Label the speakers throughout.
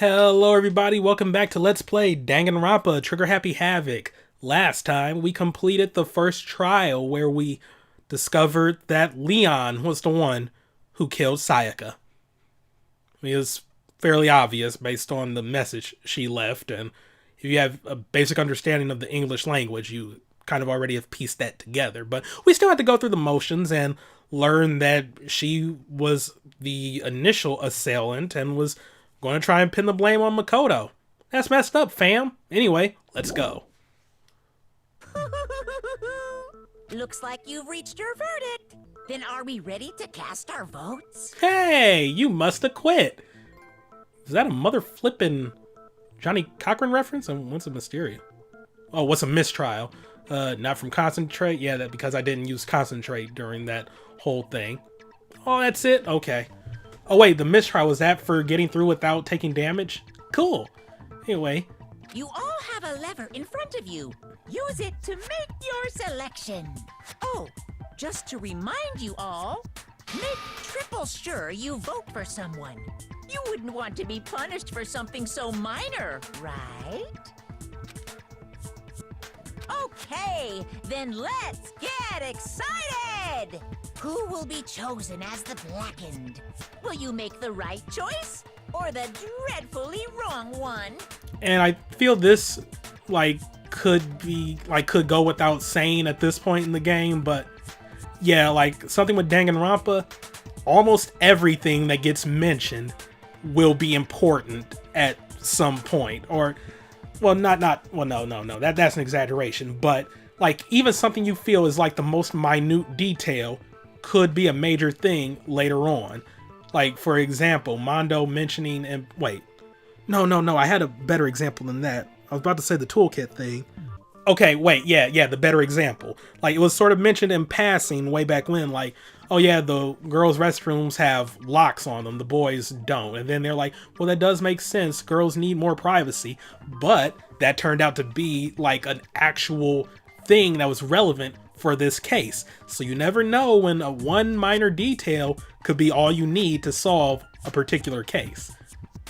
Speaker 1: Hello everybody, welcome back to Let's Play Danganronpa Trigger Happy Havoc. Last time we completed the first trial where we discovered that Leon was the one who killed Sayaka. It was fairly obvious based on the message she left, and if you have a basic understanding of the English language, you kind of already have pieced that together. But we still had to go through the motions and learn that she was the initial assailant and was going to try and pin the blame on Makoto. That's messed up, fam. Anyway, let's go.
Speaker 2: Looks like you've reached your verdict. Then are we ready to cast our votes?
Speaker 1: Hey, you must have quit. Is that a mother flippin' Johnny Cochran reference? And what's a Mysterio? Oh, what's a mistrial? Not from concentrate? Yeah, that because I didn't use concentrate during that whole thing. Oh, that's it? Okay. Oh wait, the mistrial, was that for getting through without taking damage? Cool. Anyway.
Speaker 2: You all have a lever in front of you. Use it to make your selection. Oh, just to remind you all, make triple sure you vote for someone. You wouldn't want to be punished for something so minor, right? Okay, then let's get excited! Who will be chosen as the Blackened? Will you make the right choice or the dreadfully wrong one?
Speaker 1: And I feel this could go without saying at this point in the game, but yeah, like something with Danganronpa, almost everything that gets mentioned will be important at some point. Or well, no, that's an exaggeration, but like even something you feel is like the most minute detail could be a major thing later on. Like, for example, Mondo mentioning, and wait, no, I had a better example than that. I was about to say the toolkit thing. Okay, wait, yeah, the better example. Like, it was sort of mentioned in passing way back when, like, oh yeah, the girls' restrooms have locks on them, the boys don't. And then they're like, well, that does make sense, girls need more privacy. But that turned out to be, like, an actual thing that was relevant for this case. So you never know when a one minor detail could be all you need to solve a particular case.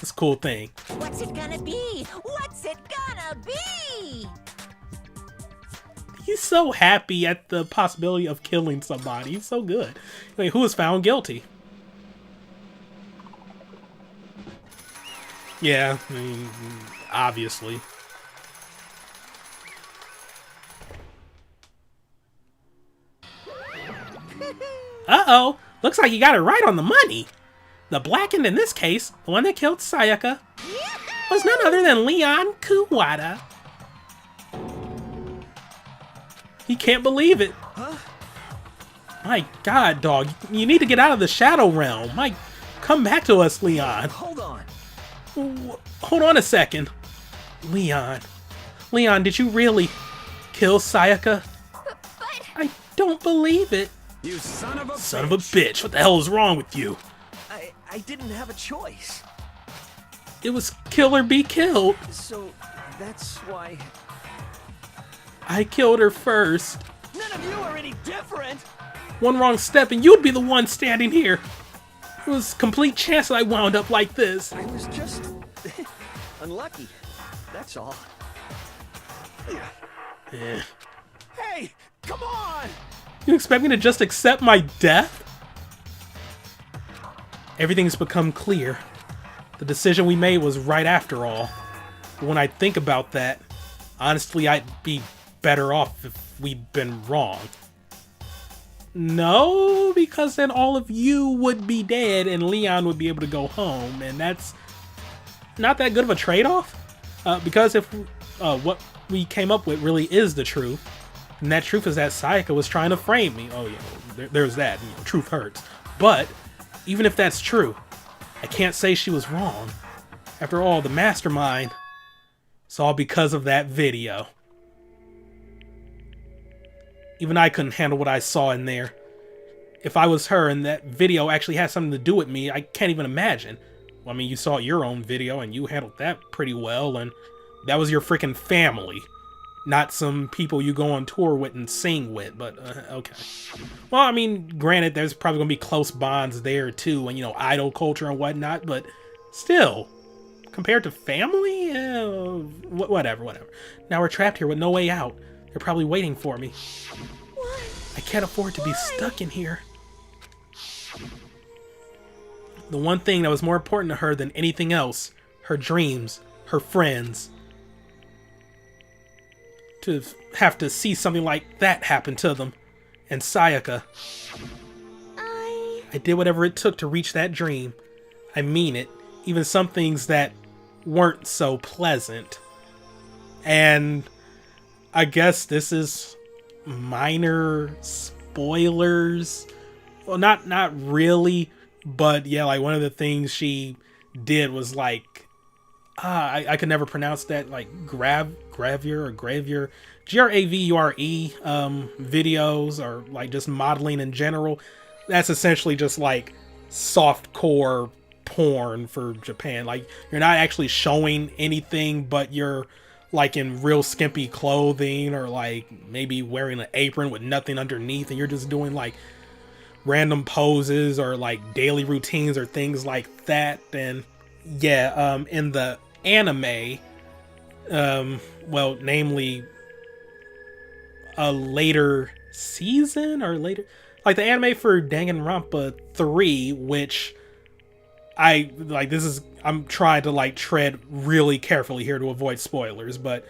Speaker 1: It's a cool thing.
Speaker 2: What's it gonna be? What's it gonna be?
Speaker 1: He's so happy at the possibility of killing somebody. He's so good. Like, who was found guilty? Yeah, I mean, obviously. Uh-oh, looks like you got it right on the money. The Blackened in this case, the one that killed Sayaka, was none other than Leon Kuwata. He can't believe it.
Speaker 3: Huh?
Speaker 1: My god, dog, you need to get out of the Shadow Realm. Come back to us, Leon.
Speaker 3: Hold on.
Speaker 1: Hold on a second. Leon, did you really kill Sayaka?
Speaker 2: But
Speaker 1: I don't believe it.
Speaker 3: You son of a
Speaker 1: Son of a bitch, what the hell is wrong with you?
Speaker 3: I didn't have a choice.
Speaker 1: It was kill or be killed.
Speaker 3: So that's why
Speaker 1: I killed her first.
Speaker 3: none of you are any different.
Speaker 1: One wrong step and you'd be the one standing here. It was a complete chance that I wound up like this.
Speaker 3: I was just unlucky. That's all.
Speaker 1: Eh.
Speaker 3: Hey, come on!
Speaker 1: You expect me to just accept my death? Everything's become clear. The decision we made was right after all. But when I think about that, honestly, I'd be better off if we'd been wrong. No, because then all of you would be dead and Leon would be able to go home, and that's not that good of a trade-off. Because if what we came up with really is the truth, and that truth is that Sayaka was trying to frame me. Oh yeah, there's that. You know, truth hurts. But even if that's true, I can't say she was wrong. After all, the mastermind, it's all because of that video. Even I couldn't handle what I saw in there. If I was her and that video actually had something to do with me, I can't even imagine. Well, I mean, you saw your own video and you handled that pretty well, and that was your freaking family. Not some people you go on tour with and sing with, but okay. Well, I mean, granted, there's probably gonna be close bonds there too, and you know, idol culture and whatnot, but still, compared to family? Whatever. Now we're trapped here with no way out. They're probably waiting for me.
Speaker 4: Why?
Speaker 1: I can't afford to be stuck in here. The one thing that was more important to her than anything else, her dreams, her friends. To have to see something like that happen to them. And Sayaka. I did whatever it took to reach that dream. I mean it. Even some things that weren't so pleasant. And I guess this is minor spoilers. Well, not really, but yeah, like one of the things she did was like, I could never pronounce that, like gravure, gravure, videos, or like just modeling in general. That's essentially just like softcore porn for Japan. Like, you're not actually showing anything, but you're like in real skimpy clothing, or like maybe wearing an apron with nothing underneath, and you're just doing like random poses or like daily routines or things like that. And yeah, in the anime, well, namely a later season or later, like the anime for Danganronpa 3, which I'm trying to like tread really carefully here to avoid spoilers, but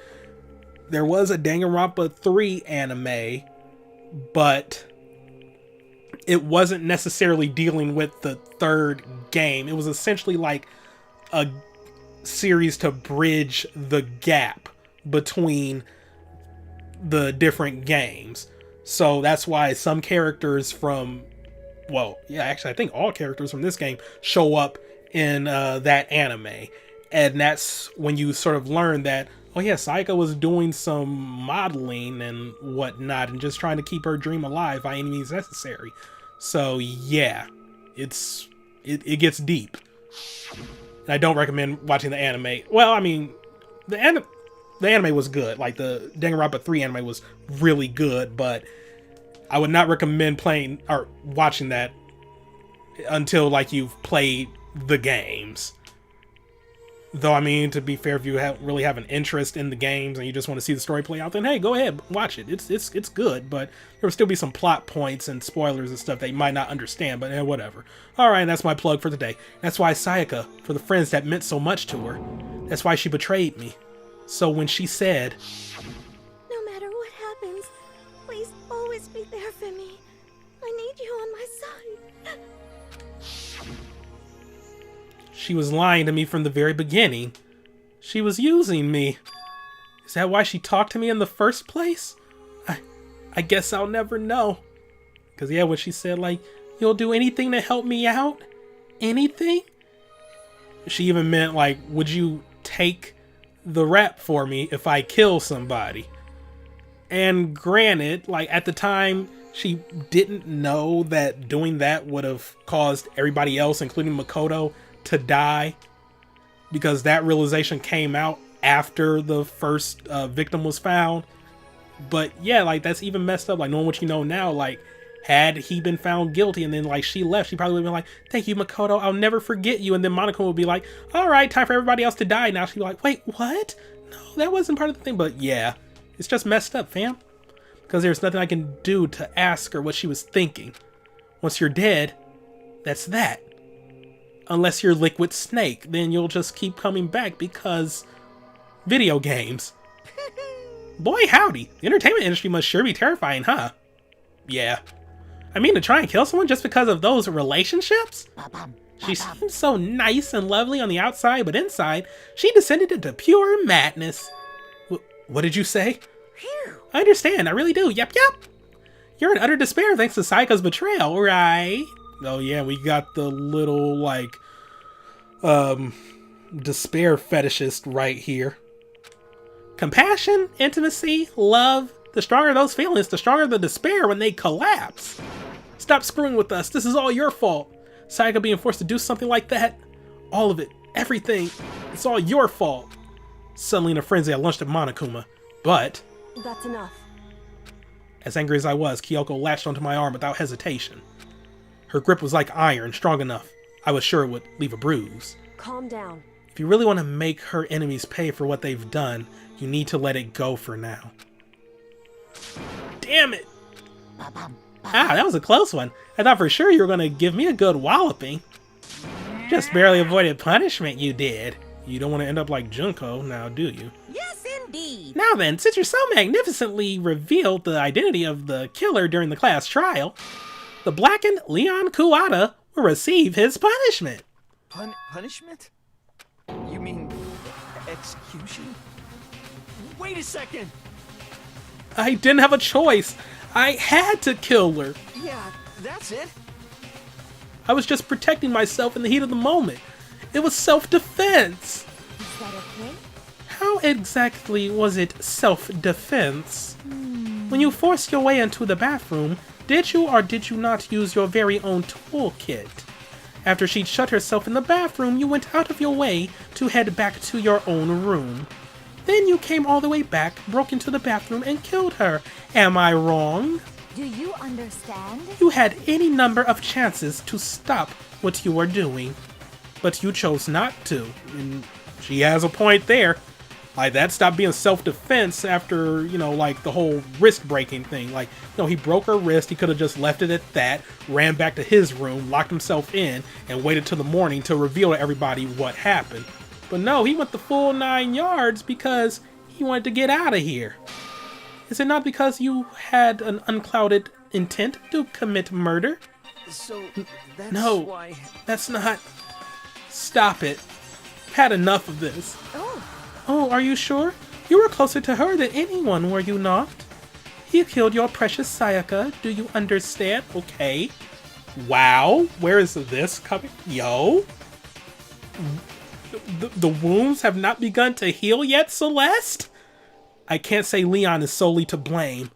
Speaker 1: there was a Danganronpa 3 anime, but it wasn't necessarily dealing with the third game. It was essentially like a series to bridge the gap between the different games. So that's why some characters from, well, yeah, actually I think all characters from this game show up in that anime. And that's when you sort of learn that, oh yeah, Sayaka was doing some modeling and whatnot and just trying to keep her dream alive by any means necessary. So yeah, it gets deep. And I don't recommend watching the anime. Well, I mean, the anime was good. Like the Danganronpa 3 anime was really good, but I would not recommend playing or watching that until like you've played the games. Though, I mean, to be fair, if you really have an interest in the games and you just want to see the story play out, then hey, go ahead, watch it. It's good, but there will still be some plot points and spoilers and stuff that you might not understand, but whatever. Alright, that's my plug for the day. That's why Sayaka, for the friends that meant so much to her, that's why she betrayed me. So when she said,
Speaker 4: No matter what happens, please always be there for me. I need you on my side.
Speaker 1: she was lying to me from the very beginning. She was using me. Is that why she talked to me in the first place? I guess I'll never know. Because yeah, when she said like, you'll do anything to help me out? Anything? She even meant like, would you take the rap for me if I kill somebody? And granted, like at the time, she didn't know that doing that would have caused everybody else, including Makoto, to die. Because that realization came out after the first victim was found. But yeah, like that's even messed up. Like knowing what you know now, like had he been found guilty and then like she left, she probably would have been like, thank you, Makoto, I'll never forget you. And then Monokuma would be like, all right, time for everybody else to die now. She'd be like, wait, what? No, that wasn't part of the thing. But yeah, it's just messed up, fam. Because there's nothing I can do to ask her what she was thinking. Once you're dead, that's that. Unless you're Liquid Snake, then you'll just keep coming back because video games. Boy howdy, the entertainment industry must sure be terrifying, huh? Yeah. I mean, to try and kill someone just because of those relationships? She seems so nice and lovely on the outside, but inside, she descended into pure madness. What did you say? I understand, I really do. Yep. You're in utter despair thanks to Sayaka's betrayal, right? Oh yeah, we got the little, like, despair fetishist right here. Compassion, intimacy, love. The stronger those feelings, the stronger the despair when they collapse. Stop screwing with us. This is all your fault. Sayaka being forced to do something like that. All of it. Everything. It's all your fault. Suddenly in a frenzy, I lunged at Monokuma. But
Speaker 4: That's enough.
Speaker 1: as angry as I was, Kyoko latched onto my arm without hesitation. Her grip was like iron, strong enough. I was sure it would leave a bruise.
Speaker 4: Calm down.
Speaker 1: If you really want to make her enemies pay for what they've done, you need to let it go for now. Damn it! Ah, that was a close one. I thought for sure you were going to give me a good walloping. Just barely avoided punishment, you did. You don't want to end up like Junko now, do you?
Speaker 2: Yes, indeed.
Speaker 1: Now then, since you're so magnificently revealed the identity of the killer during the class trial, the Blackened Leon Kuwata will receive his punishment.
Speaker 3: Punishment? You mean execution? Wait a second!
Speaker 1: I didn't have a choice. I had to kill her.
Speaker 3: Yeah, that's it.
Speaker 1: I was just protecting myself in the heat of the moment. It was self-defense.
Speaker 4: Is that okay?
Speaker 1: How exactly was it self-defense? When you forced your way into the bathroom, did you or did you not use your very own toolkit? After she'd shut herself in the bathroom, you went out of your way to head back to your own room. Then you came all the way back, broke into the bathroom, and killed her. Am I wrong?
Speaker 4: Do you understand?
Speaker 1: You had any number of chances to stop what you were doing, but you chose not to. And she has a point there. Like, that stopped being self-defense after, you know, like, the whole wrist-breaking thing. Like, you know, he broke her wrist, he could have just left it at that, ran back to his room, locked himself in, and waited till the morning to reveal to everybody what happened. But no, he went the full 9 yards because he wanted to get out of here. Is it not because you had an unclouded intent to commit murder?
Speaker 3: So, that's
Speaker 1: No,
Speaker 3: why...
Speaker 1: that's not... Stop it. I've had enough of this. Oh, are you sure? You were closer to her than anyone, were you not? He killed your precious Sayaka, do you understand? Okay. Wow, where is this coming? Yo? The wounds have not begun to heal yet, Celeste? I can't say Leon is solely to blame.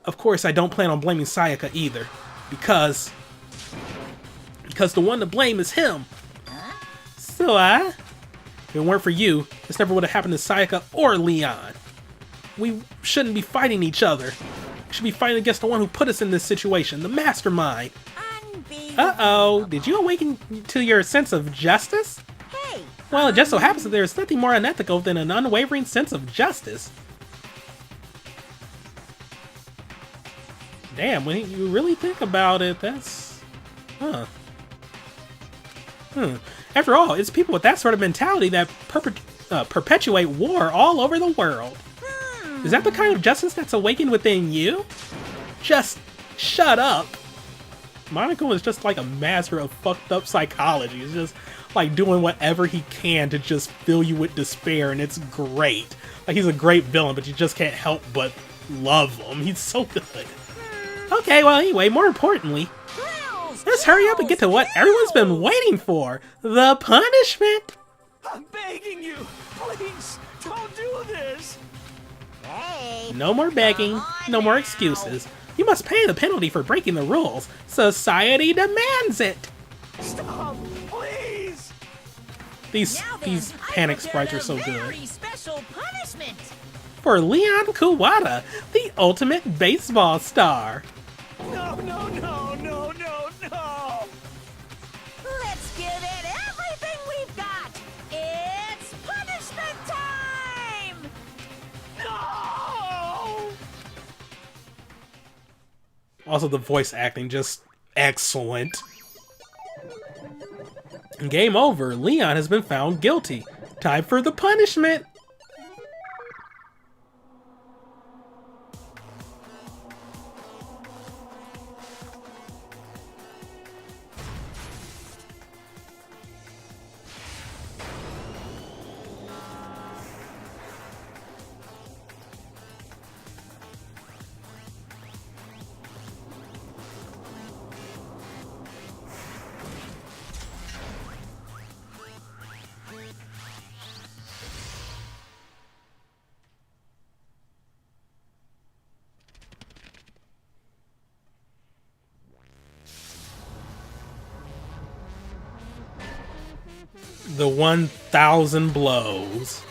Speaker 1: Of course, I don't plan on blaming Sayaka either. Because the one to blame is him. So if it weren't for you, this never would have happened to Sayaka or Leon. We shouldn't be fighting each other. We should be fighting against the one who put us in this situation, the mastermind. Uh-oh, did you awaken to your sense of justice?
Speaker 2: Hey,
Speaker 1: Well, it just so happens that there's nothing more unethical than an unwavering sense of justice. Damn, when you really think about it, that's... After all, it's people with that sort of mentality that perpetuate war all over the world. Is that the kind of justice that's awakened within you? Just shut up. Monokuma is just like a master of fucked up psychology. He's just like doing whatever he can to just fill you with despair, and it's great. Like, he's a great villain, but you just can't help but love him. He's so good. Okay, well, anyway, more importantly, let's hurry up and get to what everyone's been waiting for. The punishment!
Speaker 3: I'm begging you! Please, don't do this!
Speaker 2: hey.
Speaker 1: No more begging, no more excuses. You must pay the penalty for breaking the rules. Society demands it!
Speaker 3: Stop! Please!
Speaker 1: These
Speaker 2: Now then, I
Speaker 1: panic
Speaker 2: prepared
Speaker 1: sprites are so
Speaker 2: a
Speaker 1: good.
Speaker 2: very special punishment.
Speaker 1: For Leon Kuwata, the ultimate baseball star.
Speaker 3: No, no, no, no, no, no!
Speaker 2: Let's give it everything we've got. It's punishment time!
Speaker 3: No!
Speaker 1: Also, the voice acting, just excellent. Game over. Leon has been found guilty. Time for the punishment. The 1,000 blows.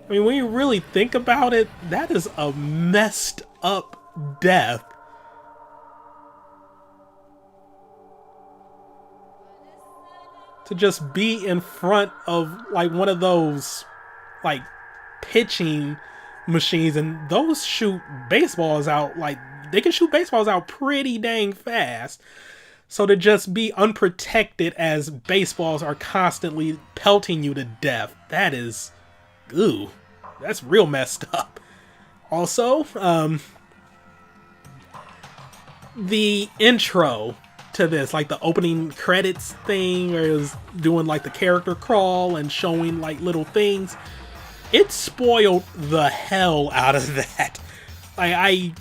Speaker 1: I mean, when you really think about it, that is a messed up death. To just be in front of like one of those like pitching machines, and those shoot baseballs out, like they can shoot baseballs out pretty dang fast. So to just be unprotected as baseballs are constantly pelting you to death, that is, ooh, that's real messed up. Also, the intro to this, like the opening credits thing, where it was doing like the character crawl and showing like little things, it spoiled the hell out of that. Like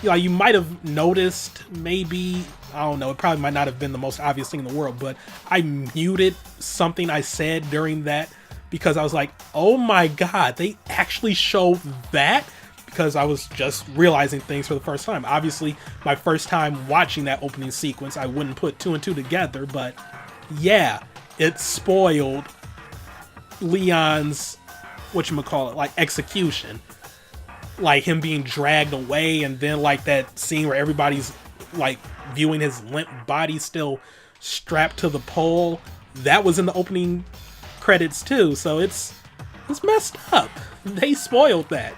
Speaker 1: you might have noticed, maybe, I don't know, it probably might not have been the most obvious thing in the world, but I muted something I said during that because I was like, oh my god, they actually showed that? Because I was just realizing things for the first time. Obviously, my first time watching that opening sequence, I wouldn't put two and two together, but yeah, it spoiled Leon's, whatchamacallit, like execution. Like him being dragged away, and then like that scene where everybody's like viewing his limp body still strapped to the pole. That was in the opening credits too, so it's messed up. They spoiled that.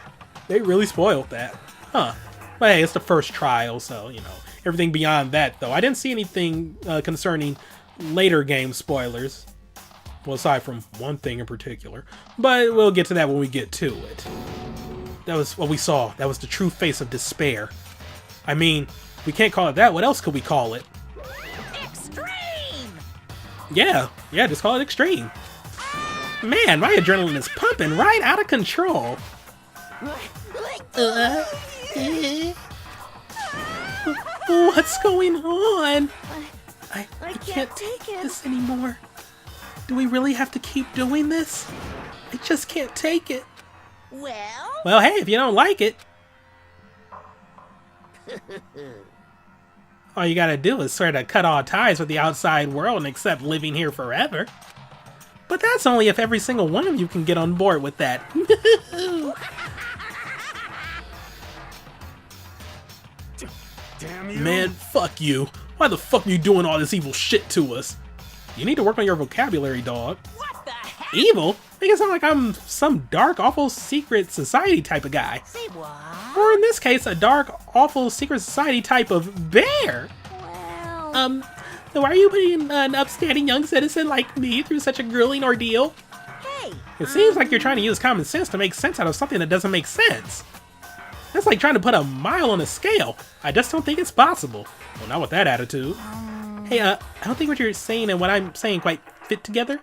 Speaker 1: They really spoiled that. Huh. But hey, it's the first trial, so, you know, everything beyond that, though. I didn't see anything concerning later game spoilers. Well, aside from one thing in particular. But we'll get to that when we get to it. That was what we saw. That was the true face of despair. I mean, we can't call it that. What else could we call it?
Speaker 2: Extreme!
Speaker 1: Yeah, just call it extreme. Man, my adrenaline is pumping right out of control. What's going on? I can't take this anymore. Do we really have to keep doing this? I just can't take it. Well, hey, if you don't like it, all you gotta do is sort of cut all ties with the outside world and accept living here forever. But that's only if every single one of you can get on board with that.
Speaker 3: Damn you.
Speaker 1: Man, fuck you. Why the fuck are you doing all this evil shit to us? You need to work on your vocabulary, dog.
Speaker 2: What the heck?
Speaker 1: Evil? Make it sound like I'm some dark, awful secret society type of guy.
Speaker 2: Say what?
Speaker 1: Or in this case, a dark, awful secret society type of bear.
Speaker 4: Well,
Speaker 1: Why are you putting an upstanding young citizen like me through such a grueling ordeal?
Speaker 2: Hey!
Speaker 1: It seems like you're trying to use common sense to make sense out of something that doesn't make sense. That's like trying to put a mile on a scale. I just don't think it's possible. Well, not with that attitude. Hey, I don't think what you're saying and what I'm saying quite fit together.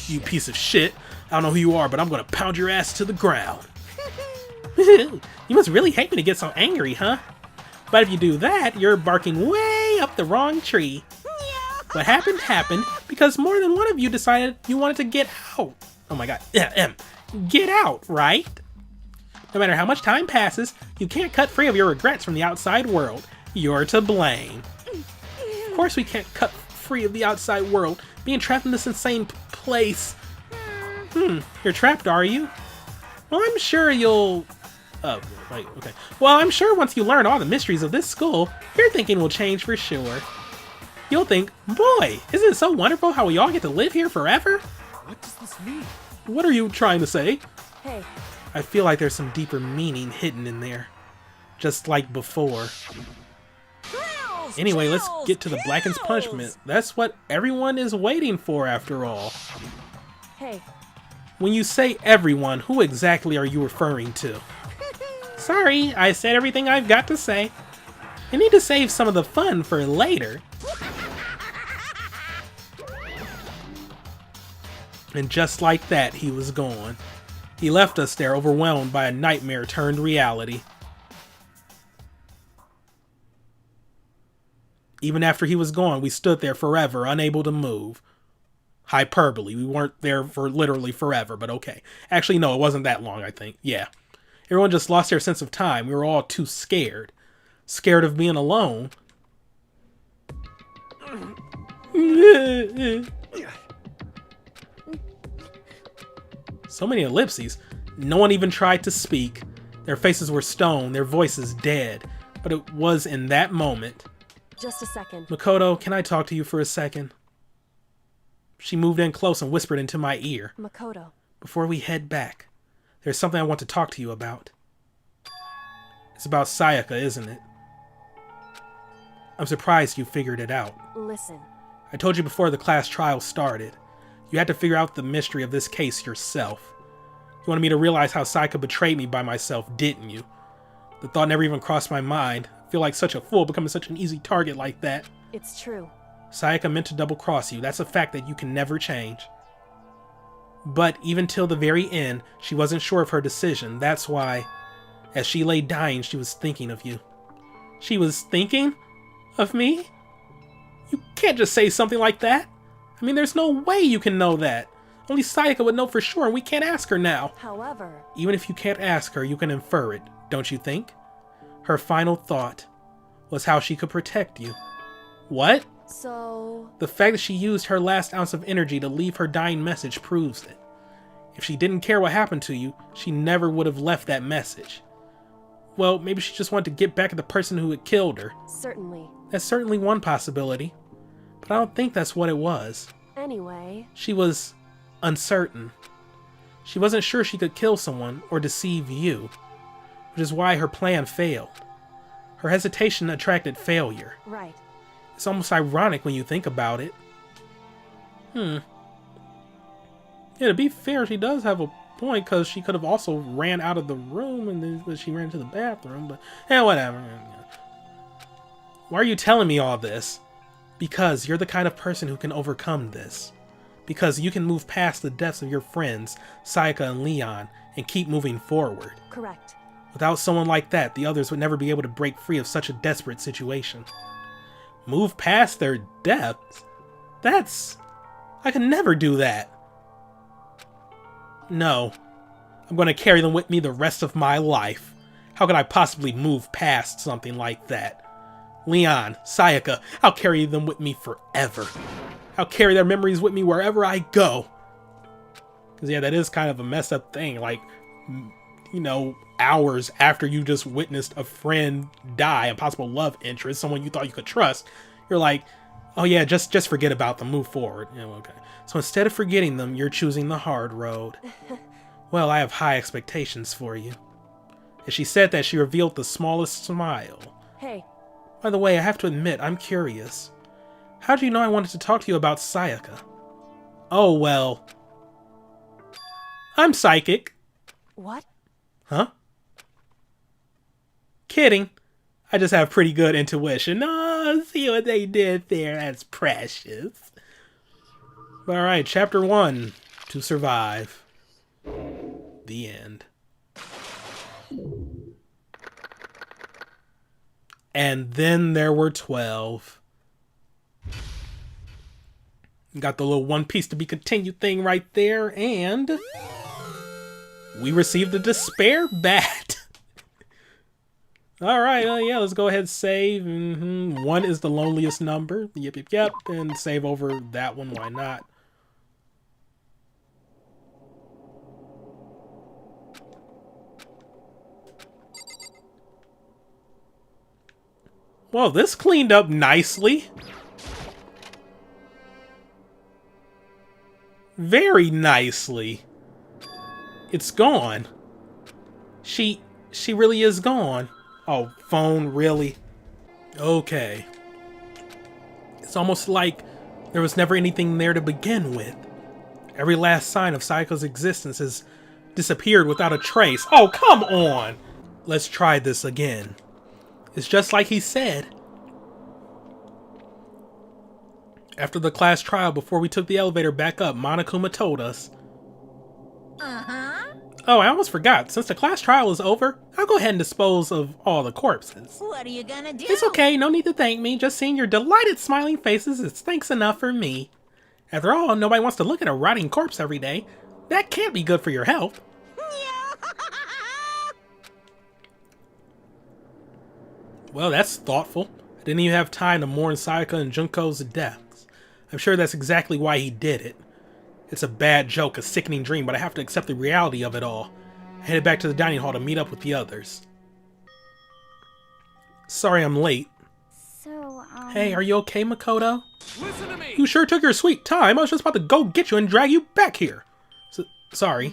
Speaker 1: You piece of shit. I don't know who you are, but I'm gonna pound your ass to the ground. You must really hate me to get so angry, huh? But if you do that, you're barking way up the wrong tree. What happened because more than one of you decided you wanted to get out. Oh my god. Get out, right? No matter how much time passes, you can't cut free of your regrets from the outside world. You're to blame. Of course we can't cut free of the outside world, being trapped in this insane place. You're trapped, are you? Well, I'm sure you'll... Oh, wait, okay. Well, I'm sure once you learn all the mysteries of this school, your thinking will change for sure. You'll think, boy, isn't it so wonderful how we all get to live here forever?
Speaker 3: What does this mean?
Speaker 1: What are you trying to say?
Speaker 4: hey,
Speaker 1: I feel like there's some deeper meaning hidden in there. Just like before.
Speaker 2: Thrills,
Speaker 1: Anyway, let's
Speaker 2: chills,
Speaker 1: get to the Blackened's
Speaker 2: kills.
Speaker 1: punishment. That's what everyone is waiting for after all.
Speaker 4: hey,
Speaker 1: When you say everyone, who exactly are you referring to? Sorry, I said everything I've got to say. I need to save some of the fun for later. And just like that, he was gone. He left us there overwhelmed by a nightmare turned reality. Even after he was gone, we stood there forever, unable to move. Hyperbole. We weren't there for literally forever, but okay. Actually, no, it wasn't that long, I think. Yeah. Everyone just lost their sense of time. We were all too scared. Scared of being alone. So many ellipses. No one even tried to speak. Their faces were stone, their voices dead. But it was in that moment.
Speaker 5: Just a second.
Speaker 1: Makoto, can I talk to you for a second? She moved in close and whispered into my ear.
Speaker 5: Makoto.
Speaker 1: Before we head back, there's something I want to talk to you about. It's about Sayaka, isn't it? I'm surprised you figured it out.
Speaker 5: Listen.
Speaker 1: I told you before the class trial started. You had to figure out the mystery of this case yourself. You wanted me to realize how Sayaka betrayed me by myself, didn't you? The thought never even crossed my mind. I feel like such a fool becoming such an easy target like that.
Speaker 5: It's true.
Speaker 1: Sayaka meant to double-cross you. That's a fact that you can never change. But even till the very end, she wasn't sure of her decision. That's why, as she lay dying, she was thinking of you. She was thinking of me? You can't just say something like that. I mean, there's no way you can know that. Only Sayaka would know for sure, and we can't ask her now.
Speaker 5: However...
Speaker 1: Even if you can't ask her, you can infer it, don't you think? Her final thought was how she could protect you. What?
Speaker 5: So...
Speaker 1: The fact that she used her last ounce of energy to leave her dying message proves it. If she didn't care what happened to you, she never would have left that message. Well, maybe she just wanted to get back at the person who had killed her.
Speaker 5: Certainly.
Speaker 1: That's certainly one possibility. But I don't think that's what it was.
Speaker 5: Anyway...
Speaker 1: She was uncertain. She wasn't sure she could kill someone or deceive you, which is why her plan failed. Her hesitation attracted failure.
Speaker 5: Right.
Speaker 1: It's almost ironic when you think about it. Yeah, to be fair, she does have a point, because she could have also ran out of the room and then she ran to the bathroom, but yeah, whatever. Why are you telling me all this? Because you're the kind of person who can overcome this. Because you can move past the deaths of your friends, Sayaka and Leon, and keep moving forward.
Speaker 5: Correct.
Speaker 1: Without someone like that, the others would never be able to break free of such a desperate situation. Move past their deaths? I could never do that. No. I'm going to carry them with me the rest of my life. How could I possibly move past something like that? Leon, Sayaka, I'll carry them with me forever. I'll carry their memories with me wherever I go. Because yeah, that is kind of a messed up thing. Like, you know, hours after you just witnessed a friend die, a possible love interest, someone you thought you could trust, you're like, oh yeah, just forget about them, move forward. Yeah, okay. So instead of forgetting them, you're choosing the hard road. Well, I have high expectations for you. As she said that, she revealed the smallest smile.
Speaker 5: Hey.
Speaker 1: By the way, I have to admit, I'm curious. How do you know I wanted to talk to you about Sayaka? Oh, well. I'm psychic.
Speaker 5: What?
Speaker 1: Huh? Kidding. I just have pretty good intuition. Oh, see what they did there. That's precious. Alright, chapter 1. To survive. The end. And then there were 12. Got the little One Piece to be continued thing right there, and we received a despair bat. Alright, yeah, let's go ahead and save. 1 is the loneliest number. Yep, and save over that one, why not? Well, this cleaned up nicely. Very nicely. It's gone. She really is gone. Oh, phone, really? Okay. It's almost like there was never anything there to begin with. Every last sign of Sayaka's existence has disappeared without a trace. Oh, come on! Let's try this again. It's just like he said. After the class trial, before we took the elevator back up, Monokuma told us. Oh, I almost forgot. Since the class trial is over, I'll go ahead and dispose of all the corpses.
Speaker 2: What are you gonna do?
Speaker 1: It's okay, no need to thank me. Just seeing your delighted smiling faces is thanks enough for me. After all, nobody wants to look at a rotting corpse every day. That can't be good for your health. Well, that's thoughtful. I didn't even have time to mourn Sayaka and Junko's deaths. I'm sure that's exactly why he did it. It's a bad joke, a sickening dream, but I have to accept the reality of it all. I headed back to the dining hall to meet up with the others. Sorry I'm late.
Speaker 4: So,
Speaker 1: Hey, are you okay, Makoto?
Speaker 3: Listen to me!
Speaker 1: You sure took your sweet time. I was just about to go get you and drag you back here. Sorry.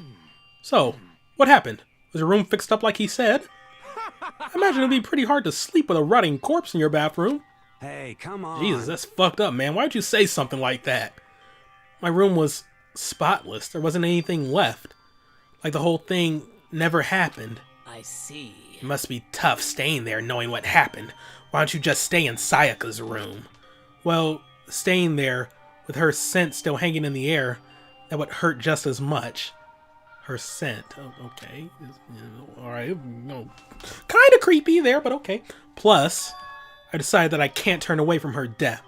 Speaker 1: So, what happened? Was your room fixed up like he said? I imagine it'd be pretty hard to sleep with a rotting corpse in your bathroom.
Speaker 3: Hey, come on.
Speaker 1: Jesus, that's fucked up, man. Why'd you say something like that? My room was spotless. There wasn't anything left. Like the whole thing never happened.
Speaker 6: I see.
Speaker 1: It must be tough staying there knowing what happened. Why don't you just stay in Sayaka's room? Well, staying there with her scent still hanging in the air, that would hurt just as much. Her scent. Oh, okay. Alright. No. Kind of creepy there, but okay. Plus, I decided that I can't turn away from her death.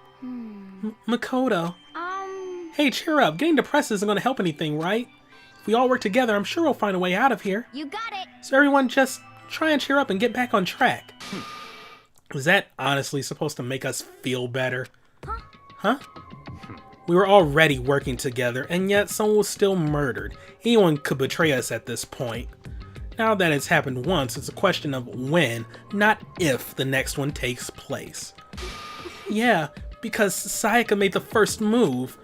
Speaker 1: Makoto. Hey, cheer up. Getting depressed isn't going to help anything, right? If we all work together, I'm sure we'll find a way out of here.
Speaker 4: you got it.
Speaker 1: So everyone just try and cheer up and get back on track. Was that honestly supposed to make us feel better? Huh? We were already working together, and yet someone was still murdered. Anyone could betray us at this point. Now that it's happened once, it's a question of when, not if, the next one takes place. Yeah, because Sayaka made the first move.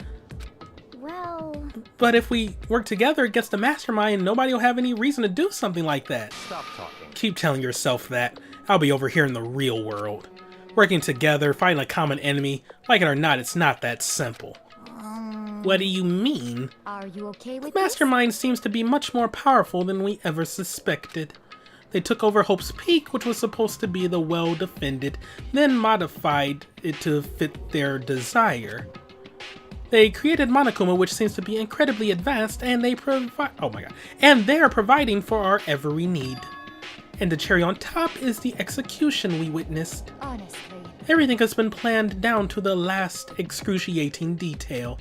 Speaker 4: Well,
Speaker 1: But if we work together against the mastermind, nobody will have any reason to do something like that.
Speaker 3: Stop talking.
Speaker 1: Keep telling yourself that. I'll be over here in the real world. Working together, fighting a common enemy, like it or not, it's not that simple. What do you mean?
Speaker 4: are you okay with
Speaker 1: The mastermind seems to be much more powerful than we ever suspected. They took over Hope's Peak, which was supposed to be the well-defended, then modified it to fit their desire. They created Monokuma, which seems to be incredibly advanced, and they are providing for our every need. And the cherry on top is the execution we witnessed.
Speaker 4: Honestly.
Speaker 1: Everything has been planned down to the last excruciating detail.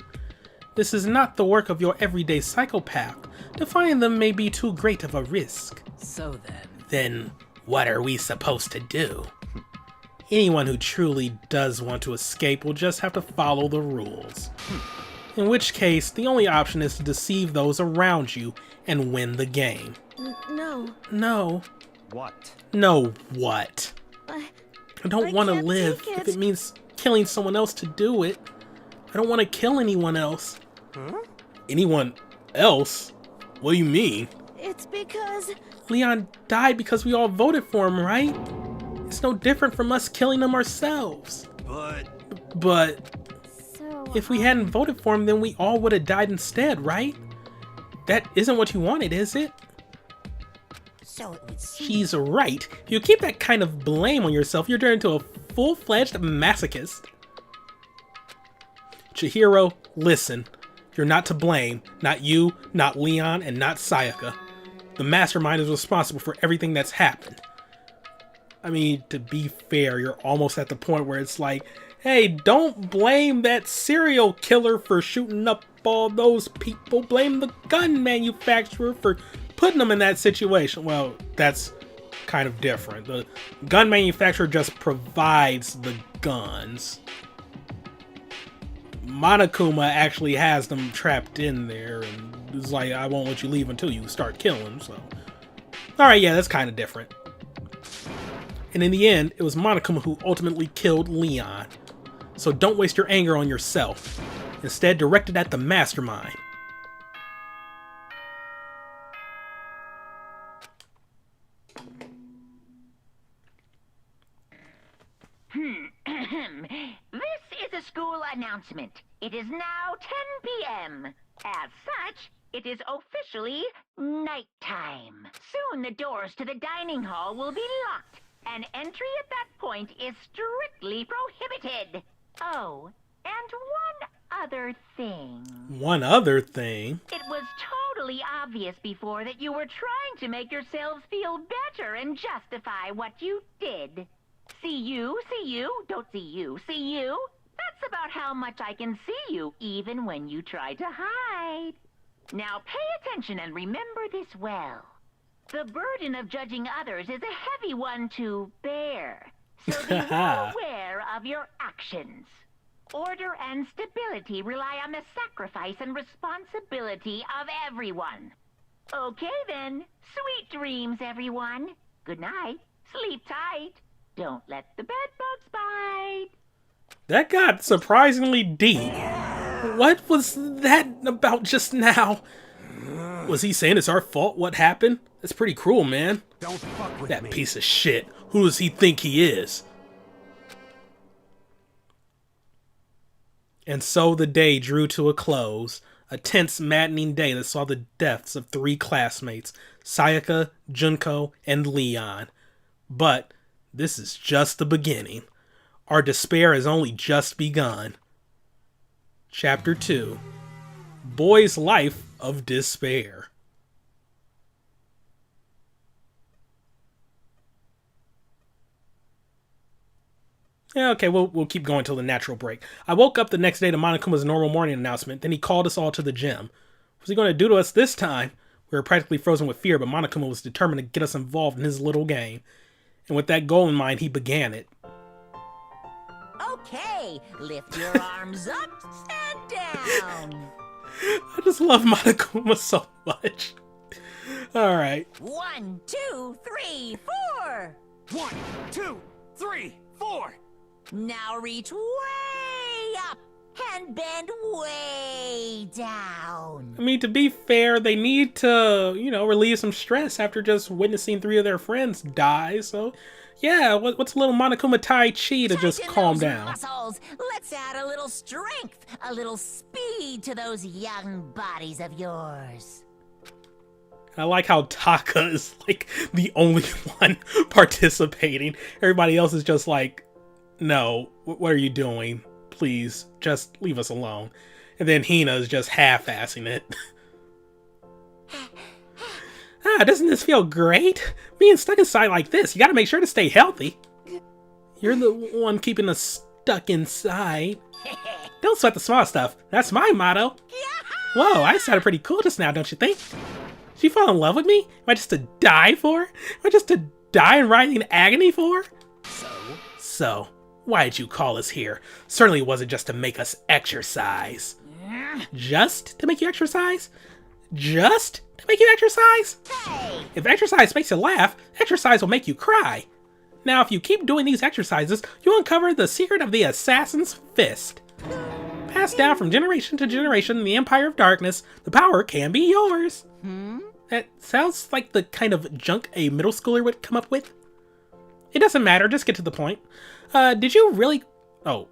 Speaker 1: This is not the work of your everyday psychopath. Defying them may be too great of a risk.
Speaker 6: So then.
Speaker 1: Then what are we supposed to do? Anyone who truly does want to escape will just have to follow the rules. In which case, the only option is to deceive those around you and win the game.
Speaker 4: No.
Speaker 1: No.
Speaker 3: What?
Speaker 1: No what?
Speaker 4: I
Speaker 1: I don't want to
Speaker 4: can't
Speaker 1: live
Speaker 4: take
Speaker 1: if
Speaker 4: it.
Speaker 1: it means killing someone else to do it. I don't want to kill anyone else.
Speaker 3: Huh?
Speaker 1: Anyone else? What do you mean?
Speaker 4: It's because
Speaker 1: Leon died because we all voted for him, right? It's no different from us killing him ourselves. But
Speaker 4: so
Speaker 1: if we hadn't voted for him, then we all would have died instead, right? That isn't what you wanted, is it?
Speaker 2: So it would seem.
Speaker 1: She's right. If you keep that kind of blame on yourself, you're turning into a full-fledged masochist. Chihiro, listen. You're not to blame. Not you, not Leon, and not Sayaka. The mastermind is responsible for everything that's happened. I mean, to be fair, you're almost at the point where it's like, hey, don't blame that serial killer for shooting up all those people. Blame the gun manufacturer for putting them in that situation. Well, that's kind of different. The gun manufacturer just provides the guns. Monokuma actually has them trapped in there and is like, I won't let you leave until you start killing, so. Alright, yeah, that's kind of different. And in the end, it was Monokuma who ultimately killed Leon. So don't waste your anger on yourself. Instead, direct it at the mastermind.
Speaker 2: This is a school announcement. It is now 10 p.m. As such, it is officially nighttime. Soon the doors to the dining hall will be locked, and entry at that point is strictly prohibited. Oh, and one other thing.
Speaker 1: One other thing.
Speaker 2: It was totally obvious before that you were trying to make yourselves feel better and justify what you did. See you, don't see you, see you. That's about how much I can see you, even when you try to hide. Now pay attention and remember this well. The burden of judging others is a heavy one to bear, so be well aware of your actions. Order and stability rely on the sacrifice and responsibility of everyone. Okay then. Sweet dreams, everyone. Good night. Sleep tight. Don't let the bed bugs bite.
Speaker 1: That got surprisingly deep. What was that about just now? Was he saying it's our fault what happened? That's pretty cruel, man.
Speaker 3: Don't fuck with
Speaker 1: That
Speaker 3: me.
Speaker 1: piece of shit. Who does he think he is? And so the day drew to a close. A tense, maddening day that saw the deaths of 3 classmates, Sayaka, Junko, and Leon. But this is just the beginning. Our despair has only just begun. Chapter 2. Boy's Life of Despair. Yeah, okay, we'll keep going till the natural break. I woke up the next day to Monokuma's normal morning announcement. Then he called us all to the gym. What's he going to do to us this time? We were practically frozen with fear, but Monokuma was determined to get us involved in his little game. And with that goal in mind, he began it.
Speaker 2: Okay, lift your arms up and down.
Speaker 1: I just love Monokuma so much. Alright.
Speaker 2: 1, 2, 3, 4.
Speaker 3: 1, 2, 3, 4.
Speaker 2: Now reach way up and bend way down.
Speaker 1: I mean, to be fair, they need to, relieve some stress after just witnessing 3 of their friends die. So, yeah, what's a little Monokuma Tai Chi to just
Speaker 2: Tighten
Speaker 1: calm
Speaker 2: those
Speaker 1: down?
Speaker 2: Muscles. Let's add a little strength, a little speed to those young bodies of yours.
Speaker 1: I like how Taka is, like, the only one participating. Everybody else is just like, no, what are you doing? Please, just leave us alone. And then Hina is just half-assing it. Doesn't this feel great? Being stuck inside like this, you gotta make sure to stay healthy. You're the one keeping us stuck inside. Don't sweat the small stuff. That's my motto. Whoa, I sounded pretty cool just now, don't you think? Did you fall in love with me? Am I just to die for? Am I just to die in writhing agony for? So, why did you call us here? Certainly it wasn't just to make us exercise. Just to make you exercise? Just to make you exercise?
Speaker 2: Hey!
Speaker 1: If exercise makes you laugh, exercise will make you cry. Now, if you keep doing these exercises, you'll uncover the secret of the Assassin's Fist. Passed down from generation to generation in the Empire of Darkness, the power can be yours. That sounds like the kind of junk a middle schooler would come up with. It doesn't matter, just get to the point. Did you really... Oh.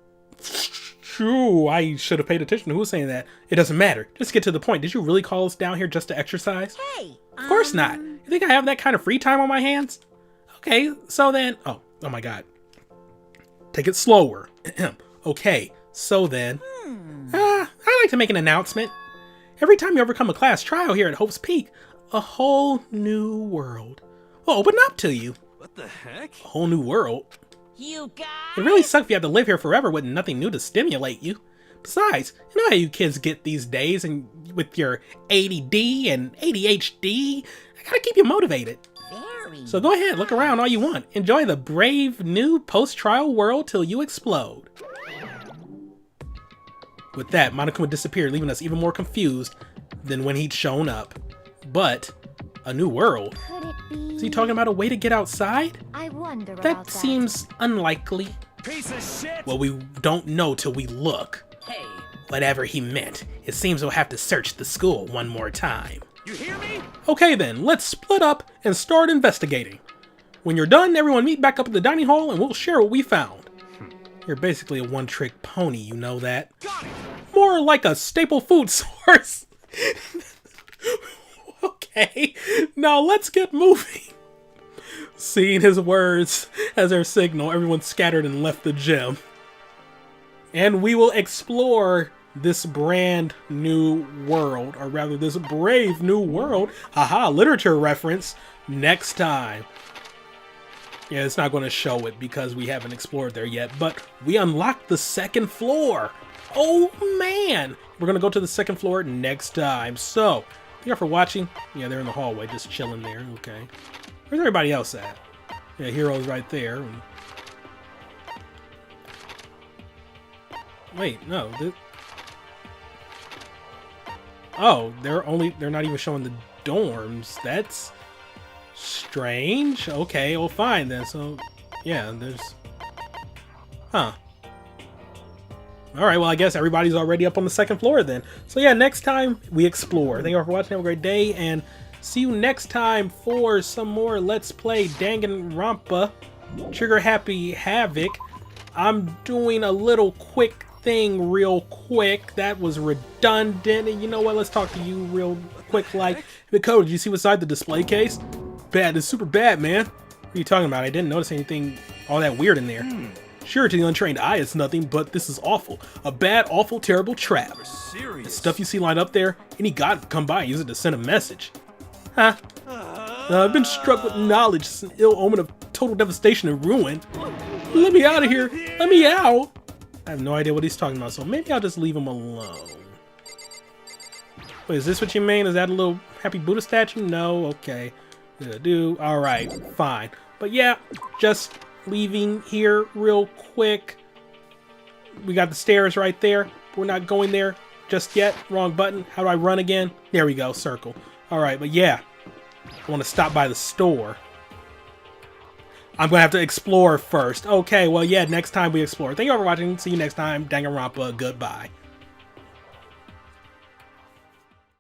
Speaker 1: True, I should have paid attention to who was saying that. It doesn't matter, just get to the point. Did you really call us down here just to exercise?
Speaker 2: Hey!
Speaker 1: Of course not. You think I have that kind of free time on my hands? Okay, so then... Oh my god. Take it slower. Okay, so then... I'd like to make an announcement. Every time you overcome a class trial here at Hope's Peak, a whole new world will open up to you.
Speaker 3: What the heck?
Speaker 1: A whole new world?
Speaker 2: You guys!
Speaker 1: It really sucks if you have to live here forever with nothing new to stimulate you. Besides, you know how you kids get these days, and with your ADD and ADHD, I gotta keep you motivated.
Speaker 2: Very.
Speaker 1: So go ahead, look around all you want. Enjoy the brave new post-trial world till you explode. With that, Monokuma disappeared, leaving us even more confused than when he'd shown up. But, a new world?
Speaker 4: Could it be?
Speaker 1: Is he talking about a way to get outside?
Speaker 4: I wonder
Speaker 1: That
Speaker 4: about that.
Speaker 1: seems unlikely.
Speaker 3: Piece of shit!
Speaker 1: Well, we don't know till we look.
Speaker 3: Hey,
Speaker 1: Whatever he meant, it seems we'll have to search the school one more time.
Speaker 3: you hear me?
Speaker 1: Okay then, let's split up and start investigating. When you're done, everyone meet back up at the dining hall and we'll share what we found. You're basically a one-trick pony, you know that.
Speaker 3: Got it!
Speaker 1: More like a staple food source. Okay, now let's get moving. Seeing his words as their signal, everyone scattered and left the gym. And we will explore this brand new world, or rather this brave new world, haha, literature reference, next time. Yeah, it's not going to show it because we haven't explored there yet, but we unlocked the 2nd floor. Oh man! We're going to go to the 2nd floor next time. So, thank you all for watching. Yeah, they're in the hallway, just chilling there. Okay. Where's everybody else at? Yeah, Hero's right there. Wait, no. Oh, they're not even showing the dorms. That's strange. Okay, well, fine then. So, yeah, there's... Huh. Alright, well, I guess everybody's already up on the second floor then. So, yeah, next time we explore. Thank you all for watching. Have a great day, and see you next time for some more Let's Play Danganronpa. Trigger Happy Havoc. I'm doing a little quick thing real quick. That was redundant. And you know what? Let's talk to you real quick. Like, the code, did you see what's inside the display case? Bad. It's super bad, man. What are you talking about? I didn't notice anything all that weird in there. Sure, to the untrained eye, it's nothing, but this is awful. A bad, awful, terrible trap. The stuff you see lined up there, any god could come by and use it to send a message. Huh? I've been struck with knowledge. It's an ill omen of total devastation and ruin. Let me out of here. Let me out. I have no idea what he's talking about, so maybe I'll just leave him alone. Wait, is this what you mean? Is that a little Happy Buddha statue? No? Okay. Alright, fine. But yeah, just leaving here real quick. We got the stairs right there. We're not going there just yet. Wrong button. How do I run again? There we go, circle. Alright, but yeah. I want to stop by the store. I'm going to have to explore first. Okay, well, yeah, next time we explore. Thank you all for watching. See you next time. Danganronpa. Goodbye.